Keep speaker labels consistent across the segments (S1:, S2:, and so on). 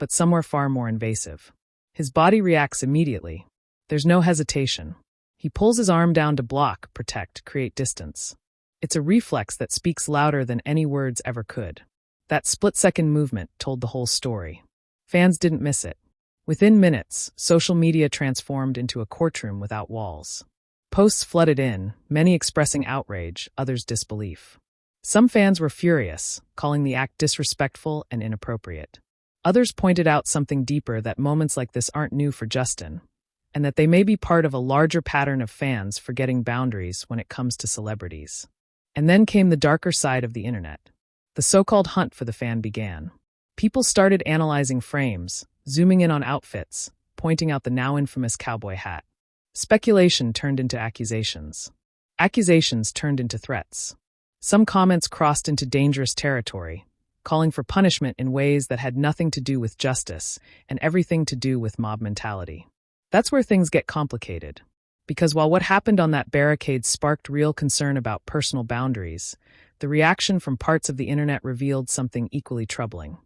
S1: but somewhere far more invasive. His body reacts immediately. There's no hesitation. He pulls his arm down to block, protect, create distance. It's a reflex that speaks louder than any words ever could. That split-second movement told the whole story. Fans didn't miss it. Within minutes, social media transformed into a courtroom without walls. Posts flooded in, many expressing outrage, others disbelief. Some fans were furious, calling the act disrespectful and inappropriate. Others pointed out something deeper, that moments like this aren't new for Justin, and that they may be part of a larger pattern of fans forgetting boundaries when it comes to celebrities. And then came the darker side of the internet. The so-called hunt for the fan began. People started analyzing frames, zooming in on outfits, pointing out the now infamous cowboy hat. Speculation turned into accusations. Accusations turned into threats. Some comments crossed into dangerous territory, calling for punishment in ways that had nothing to do with justice and everything to do with mob mentality. That's where things get complicated. Because while what happened on that barricade sparked real concern about personal boundaries, the reaction from parts of the internet revealed something equally troubling: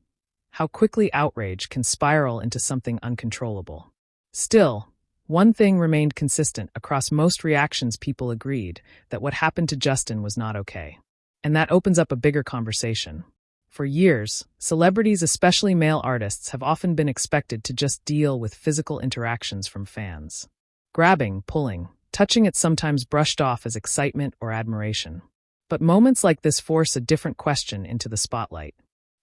S1: how quickly outrage can spiral into something uncontrollable. Still, one thing remained consistent across most reactions. People agreed that what happened to Justin was not okay. And that opens up a bigger conversation. For years, celebrities, especially male artists, have often been expected to just deal with physical interactions from fans. Grabbing, pulling, touching it, sometimes brushed off as excitement or admiration. But moments like this force a different question into the spotlight.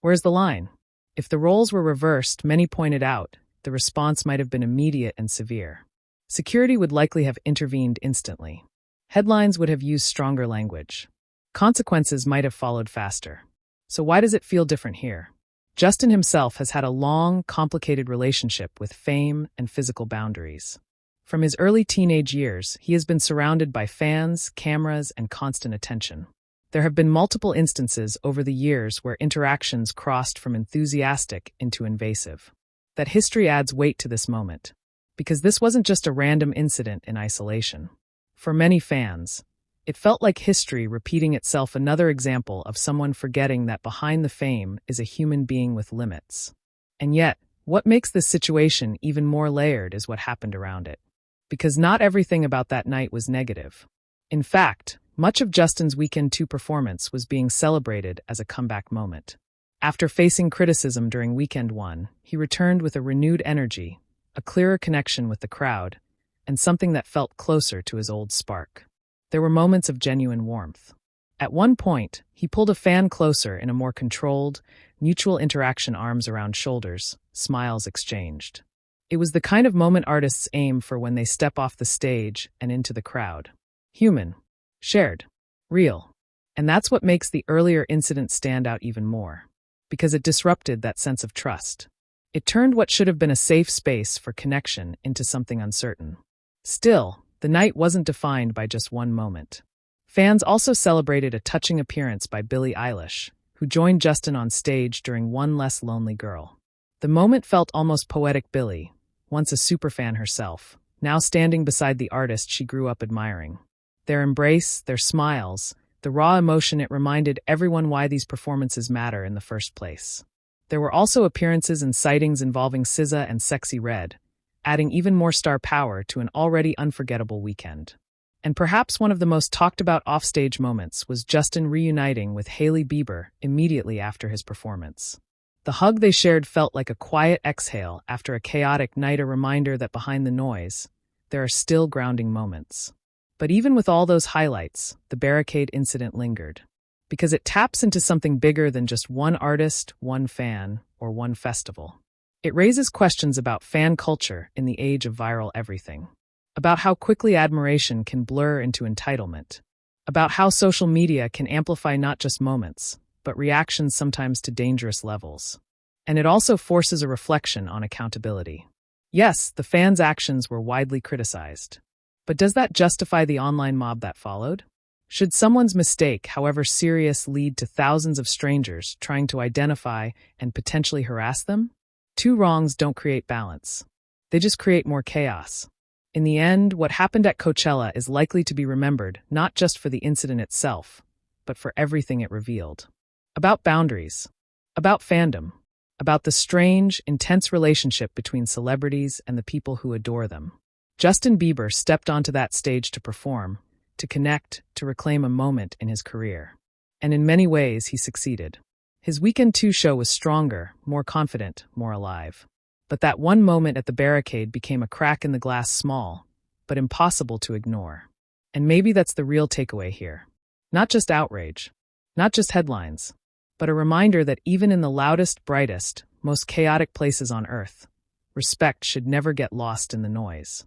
S1: Where's the line? If the roles were reversed, many pointed out, the response might have been immediate and severe. Security would likely have intervened instantly. Headlines would have used stronger language. Consequences might have followed faster. So why does it feel different here? Justin himself has had a long, complicated relationship with fame and physical boundaries. From his early teenage years, he has been surrounded by fans, cameras, and constant attention. There have been multiple instances over the years where interactions crossed from enthusiastic into invasive. That history adds weight to this moment, because this wasn't just a random incident in isolation. For many fans, it felt like history repeating itself, another example of someone forgetting that behind the fame is a human being with limits. And yet, what makes this situation even more layered is what happened around it. Because not everything about that night was negative. In fact, much of Justin's Weekend 2 performance was being celebrated as a comeback moment. After facing criticism during Weekend 1, he returned with a renewed energy, a clearer connection with the crowd, and something that felt closer to his old spark. There were moments of genuine warmth. At one point, he pulled a fan closer in a more controlled, mutual interaction, arms around shoulders, smiles exchanged. It was the kind of moment artists aim for when they step off the stage and into the crowd. Human, shared, real. And that's what makes the earlier incident stand out even more, because it disrupted that sense of trust. It turned what should have been a safe space for connection into something uncertain. Still, the night wasn't defined by just one moment. Fans also celebrated a touching appearance by Billie Eilish, who joined Justin on stage during One Less Lonely Girl. The moment felt almost poetic. Billie, once a superfan herself, now standing beside the artist she grew up admiring. Their embrace, their smiles, the raw emotion, it reminded everyone why these performances matter in the first place. There were also appearances and sightings involving SZA and Sexy Red, adding even more star power to an already unforgettable weekend. And perhaps one of the most talked about offstage moments was Justin reuniting with Hailey Bieber immediately after his performance. The hug they shared felt like a quiet exhale after a chaotic night, a reminder that behind the noise, there are still grounding moments. But even with all those highlights, the barricade incident lingered. Because it taps into something bigger than just one artist, one fan, or one festival. It raises questions about fan culture in the age of viral everything. About how quickly admiration can blur into entitlement. About how social media can amplify not just moments, but reactions sometimes to dangerous levels. And it also forces a reflection on accountability. Yes, the fans' actions were widely criticized. But does that justify the online mob that followed? Should someone's mistake, however serious, lead to thousands of strangers trying to identify and potentially harass them? Two wrongs don't create balance. They just create more chaos. In the end, what happened at Coachella is likely to be remembered not just for the incident itself, but for everything it revealed. About boundaries. About fandom. about the strange, intense relationship between celebrities and the people who adore them. Justin Bieber stepped onto that stage to perform, to connect, to reclaim a moment in his career. And in many ways, he succeeded. His Weekend 2 show was stronger, more confident, more alive. But that one moment at the barricade became a crack in the glass, small, but impossible to ignore. And maybe that's the real takeaway here. Not just outrage, not just headlines, but a reminder that even in the loudest, brightest, most chaotic places on Earth, respect should never get lost in the noise.